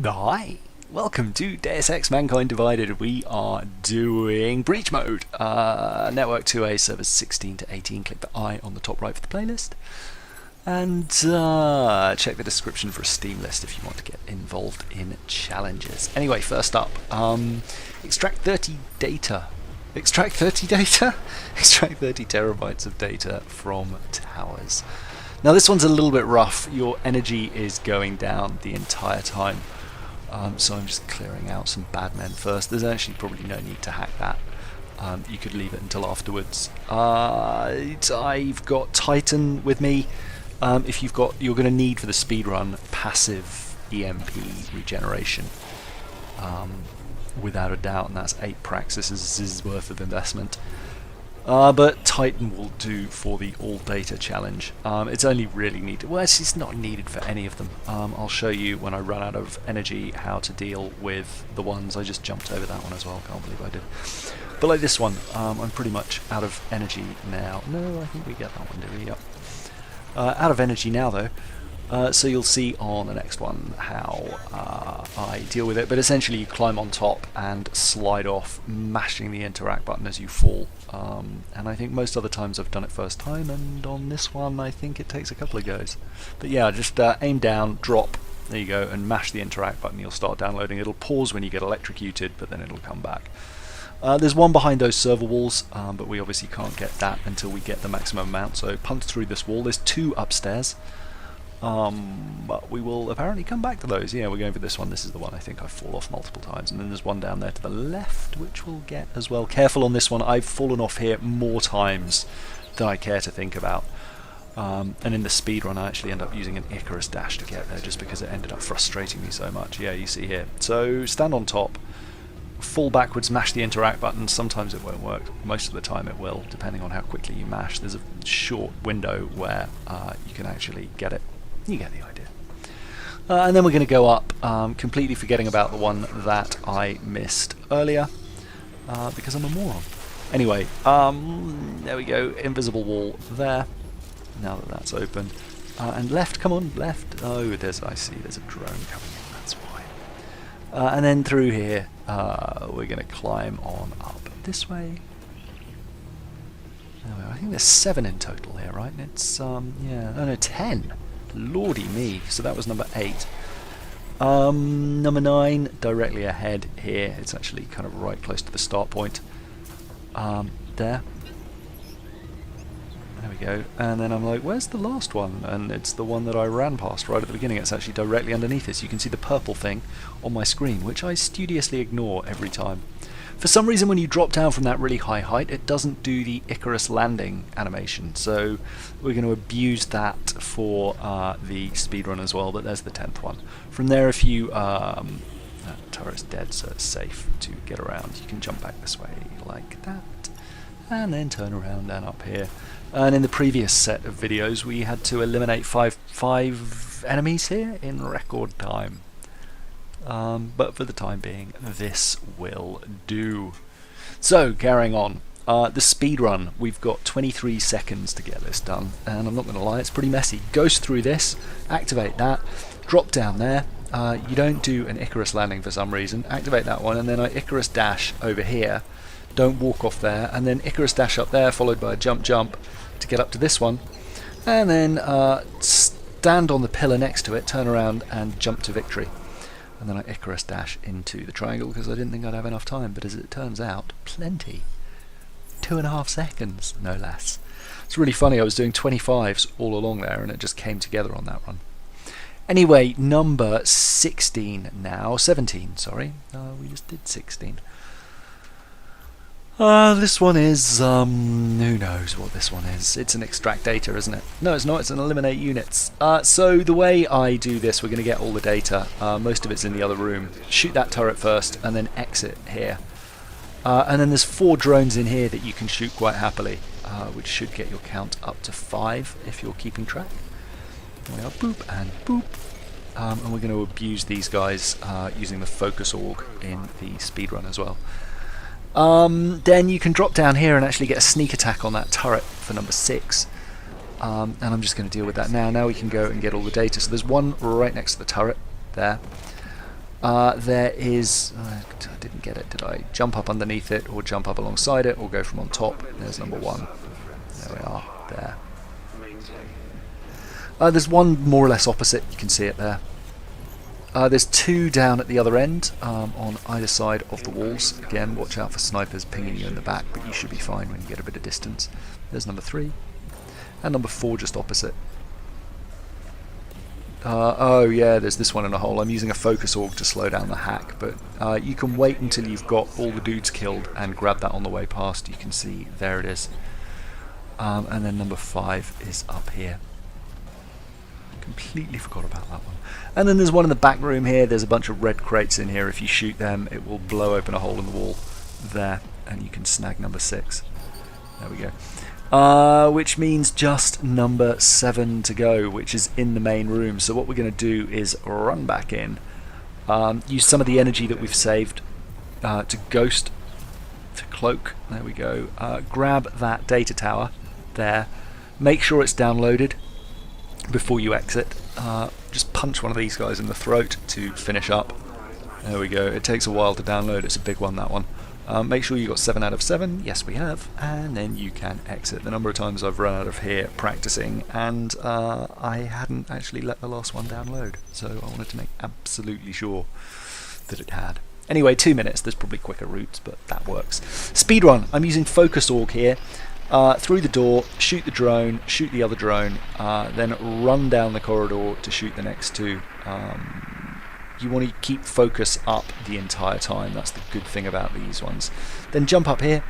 Hi, welcome to Deus Ex Mankind Divided. We are doing Breach Mode, network 2A, servers 16 to 18. Click the I on the top right for the playlist. And check the description for a Steam list if you want to get involved in challenges. Anyway, first up, extract 30 data. Extract 30 data? Extract 30 terabytes of data from towers. Now this one's a little bit rough. Your energy is going down the entire time. So I'm just clearing out some bad men first. There's actually probably no need to hack that. You could leave it until afterwards. I've got Titan with me. You're going to need for the speedrun passive EMP regeneration. Without a doubt, and that's 8 praxises worth of investment. But Titan will do for the all data challenge. It's only really needed, well, it's not needed for any of them. I'll show you when I run out of energy how to deal with the ones. I just jumped over that one as well, can't believe I did. But like this one, I'm pretty much out of energy now. No, I think we get that one, do we? Yep. Out of energy now though. So you'll see on the next one how I deal with it, but essentially you climb on top and slide off, mashing the interact button as you fall. And I think most other times I've done it first time, and on this one I think it takes a couple of goes. But yeah, just aim down, drop, there you go, and mash the interact button. You'll start downloading. It'll pause when you get electrocuted, but then it'll come back. There's one behind those server walls, but we obviously can't get that until we get the maximum amount, so punch through this wall. There's 2 upstairs. But we will apparently come back to those. Yeah, we're going for this one. This is the one I think I fall off multiple times. And then there's one down there to the left, which we'll get as well. Careful on this one. I've fallen off here more times than I care to think about. And in the speedrun, I actually end up using an Icarus dash to get there, just because it ended up frustrating me so much. Yeah, you see here. So stand on top, fall backwards, mash the interact button. Sometimes it won't work. Most of the time it will, depending on how quickly you mash. There's a short window where you can actually get it. You get the idea. And then we're going to go up, completely forgetting about the one that I missed earlier, because I'm a moron. Anyway, there we go, invisible wall there, now that that's open. And left, come on, left. Oh, I see, there's a drone coming in, that's why. And then through here, we're going to climb on up this way. Anyway, I think there's 7 in total here, right? And it's, yeah, oh no, 10. Lordy me, so that was number 8. Number 9, directly ahead here. It's actually kind of right close to the start point. There. There we go. And then I'm like, where's the last one? And it's the one that I ran past right at the beginning. It's actually directly underneath this. You can see the purple thing on my screen, which I studiously ignore every time. For some reason, when you drop down from that really high height, it doesn't do the Icarus landing animation, so we're going to abuse that for the speedrun as well, but there's the 10th one. From there, if you... that turret's dead, so it's safe to get around. You can jump back this way like that, and then turn around and up here. And in the previous set of videos, we had to eliminate five enemies here in record time. But for the time being, this will do. So, carrying on. The speedrun, we've got 23 seconds to get this done, and I'm not going to lie, it's pretty messy. Goes through this, activate that, drop down there. You don't do an Icarus landing for some reason. Activate that one, and then I Icarus dash over here. Don't walk off there, and then Icarus dash up there, followed by a jump to get up to this one. And then stand on the pillar next to it, turn around, and jump to victory. And then I Icarus dash into the triangle because I didn't think I'd have enough time, but as it turns out, plenty. 2.5 seconds, no less. It's really funny, I was doing 25s all along there and it just came together on that run. Anyway, number 16 now, 17, sorry. We just did 16. This one is, who knows what this one is. It's an extract data, isn't it? No, it's not, it's an eliminate units. So the way I do this, we're going to get all the data. Most of it's in the other room. Shoot that turret first, and then exit here. And then there's 4 drones in here that you can shoot quite happily, which should get your count up to 5 if you're keeping track. There we are, boop and boop. And we're going to abuse these guys using the focus org in the speedrun as well. Then you can drop down here and actually get a sneak attack on that turret for number 6. And I'm just going to deal with that now. Now we can go and get all the data. So there's one right next to the turret there. there is, I didn't get it, did I? Jump up underneath it, or jump up alongside it, or go from on top. There's number 1. There we are, there. There's one more or less opposite, you can see it there. There's 2 down at the other end, on either side of the walls. Again, watch out for snipers pinging you in the back, but you should be fine when you get a bit of distance. There's number 3, and number 4 just opposite. Oh yeah, there's this one in a hole. I'm using a focus org to slow down the hack, but you can wait until you've got all the dudes killed and grab that on the way past. You can see, there it is. And then number 5 is up here. Completely forgot about that one. And then there's one in the back room here. There's a bunch of red crates in here. If you shoot them, it will blow open a hole in the wall there, and you can snag number 6. There we go. Which means just number 7 to go, which is in the main room. So what we're going to do is run back in, use some of the energy that we've saved to ghost, to cloak. There we go. Grab that data tower there. Make sure it's downloaded before you exit. Just punch one of these guys in the throat to finish up. There we go. It takes a while to download. It's a big one, that one. Make sure you got 7 out of 7. Yes, we have. And then you can exit. The number of times I've run out of here practicing, and I hadn't actually let the last one download, so I wanted to make absolutely sure that it had. Anyway, 2 minutes. There's probably quicker routes, but that works. Speedrun. I'm using focus org here. Through the door, shoot the drone, shoot the other drone, then run down the corridor to shoot the next 2. You want to keep focus up the entire time. That's the good thing about these ones. Then jump up here.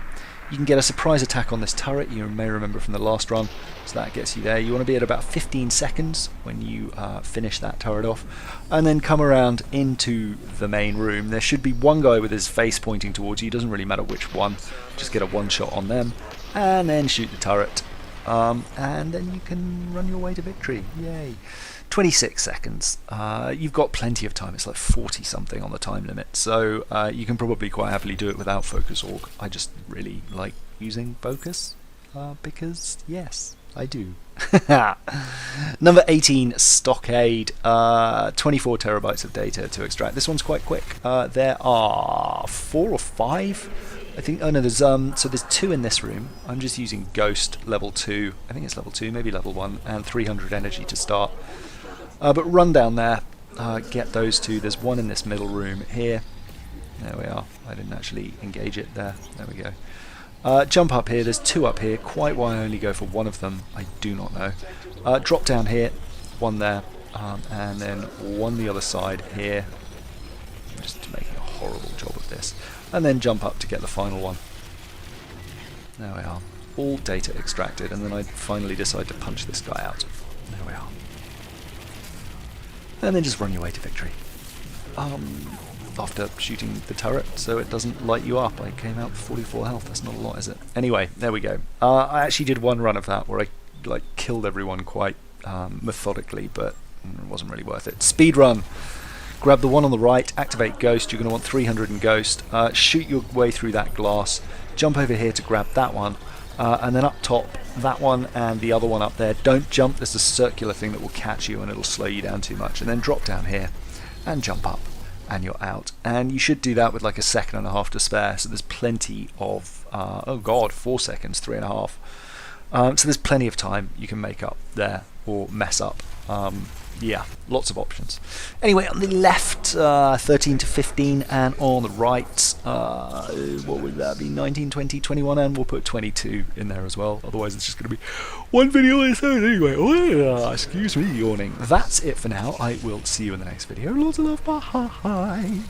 You can get a surprise attack on this turret. You may remember from the last run, so that gets you there. You want to be at about 15 seconds when you finish that turret off, and then come around into the main room. There should be one guy with his face pointing towards you. Doesn't really matter which one. Just get a one shot on them, and then shoot the turret, and then you can run your way to victory. Yay! 26 seconds. You've got plenty of time. It's like 40 something on the time limit, so you can probably quite happily do it without focus org. I just really like using focus because yes, I do. Number 18, Stockade. 24 terabytes of data to extract. This one's quite quick. There are 4 or 5. I think, oh no, there's so there's 2 in this room. I'm just using Ghost level 2. I think it's level 2, maybe level 1, and 300 energy to start. But run down there, get those 2. There's one in this middle room here. There we are. I didn't actually engage it there. There we go. Jump up here. There's 2 up here. Quite why I only go for one of them, I do not know. Drop down here, one there, and then one the other side here. I'm just making a horrible job of this. And then jump up to get the final one. There we are. All data extracted, and then I finally decide to punch this guy out. There we are. And then just run your way to victory. After shooting the turret, so it doesn't light you up. I came out with 44 health. That's not a lot, is it? Anyway, there we go. I actually did one run of that where I killed everyone quite methodically, but it wasn't really worth it. Speedrun. Grab the one on the right, activate Ghost. You're going to want 300 in Ghost. Shoot your way through that glass. Jump over here to grab that one. And then up top, that one and the other one up there. Don't jump. There's a circular thing that will catch you and it'll slow you down too much. And then drop down here and jump up. And you're out. And you should do that with like 1.5 seconds to spare. So there's plenty of, oh god, 4 seconds, 3.5. So there's plenty of time you can make up there or mess up. Yeah, lots of options. Anyway, on the left, 13 to 15, and on the right, what would that be, 19, 20, 21, and we'll put 22 in there as well. Otherwise, it's just going to be one video on its own anyway. Oh, excuse me, yawning. That's it for now. I will see you in the next video. Lots of love. Bye.